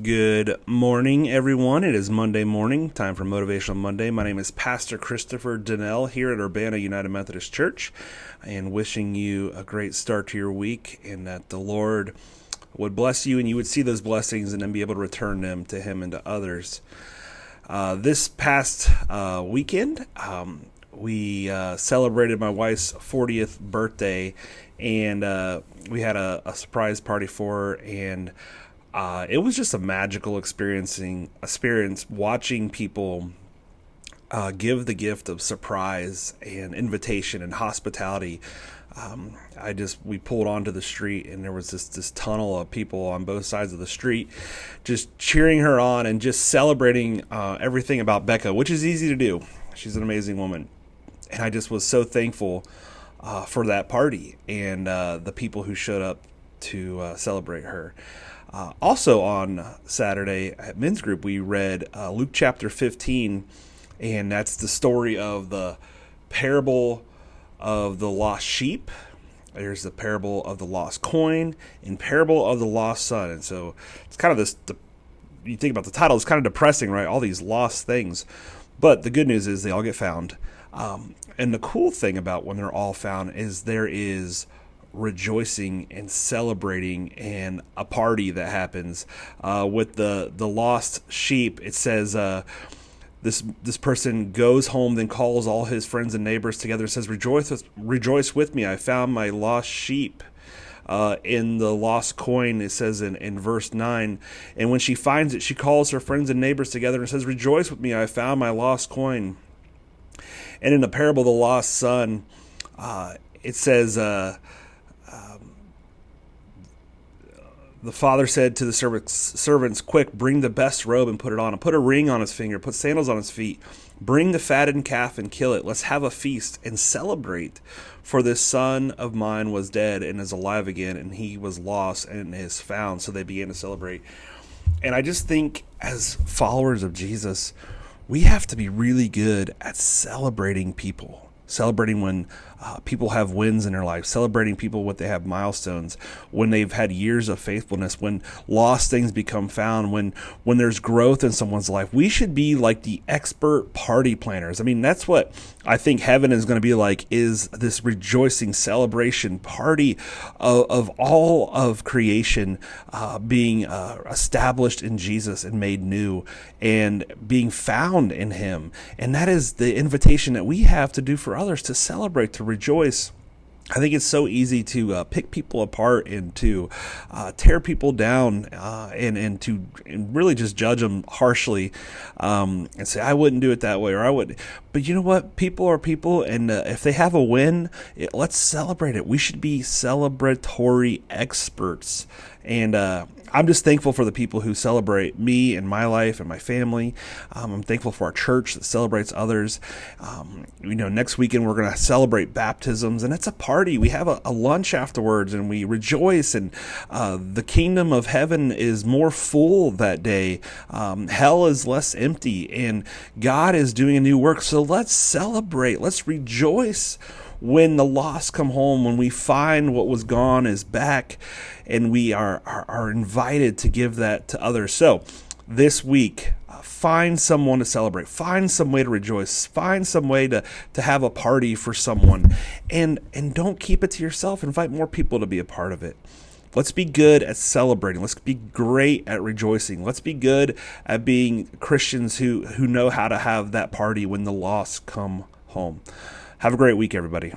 Good morning, everyone. It is Monday morning, time for Motivational Monday. My name is Pastor Christopher Donnell here at Urbana United Methodist Church, and wishing you a great start to your week, and that the Lord would bless you and you would see those blessings and then be able to return them to Him and to others. This past weekend, we celebrated my wife's 40th birthday, and we had a surprise party for her, and it was just a magical experience watching people give the gift of surprise and invitation and hospitality. We pulled onto the street, and there was this tunnel of people on both sides of the street just cheering her on and just celebrating everything about Becca, which is easy to do. She's an amazing woman. And I just was so thankful for that party and the people who showed up to celebrate her. Also on Saturday at Men's Group, we read Luke chapter 15, and that's the story of the parable of the lost sheep. There's the parable of the lost coin and parable of the lost son. And so it's kind of you think about the title, it's kind of depressing, right? All these lost things. But the good news is they all get found. And the cool thing about when they're all found is there is rejoicing and celebrating and a party that happens. With the lost sheep, it says this person goes home, then calls all his friends and neighbors together and says, rejoice with me, I found my lost sheep. In the lost coin, it says in verse 9, and when she finds it, she calls her friends and neighbors together and says, rejoice with me, I found my lost coin. And in the parable of the lost son, it says, the father said to the servants, quick, bring the best robe and put it on him. Put a ring on his finger, put sandals on his feet. Bring the fattened calf and kill it. Let's have a feast and celebrate. For this son of mine was dead and is alive again, and he was lost and is found. So they began to celebrate. And I just think as followers of Jesus, we have to be really good at celebrating people. Celebrating when people have wins in their life, celebrating people when they have milestones, when they've had years of faithfulness, when lost things become found, when there's growth in someone's life. We should be like the expert party planners. I mean, that's what I think heaven is going to be like, is this rejoicing celebration party of all of creation being established in Jesus and made new and being found in Him. And that is the invitation that we have to do for others, to celebrate, to rejoice. I think it's so easy to pick people apart and to tear people down and to really just judge them harshly and say, I wouldn't do it that way, or I would. But you know what? People are people, and if they have a win, let's celebrate it. We should be celebratory experts. And I'm just thankful for the people who celebrate me and my life and my family. I'm thankful for our church that celebrates others. Next weekend we're going to celebrate baptisms, and it's a party. We have a lunch afterwards, and we rejoice, and the kingdom of heaven is more full that day. Hell is less empty, and God is doing a new work. So let's celebrate. Let's rejoice when the lost come home, when we find what was gone is back, and we are invited to give that to others. So this week, find someone to celebrate, find some way to rejoice, find some way to have a party for someone, and don't keep it to yourself. Invite more people to be a part of it. Let's be good at celebrating. Let's be great at rejoicing. Let's be good at being Christians who know how to have that party when the lost come home. Have a great week, everybody.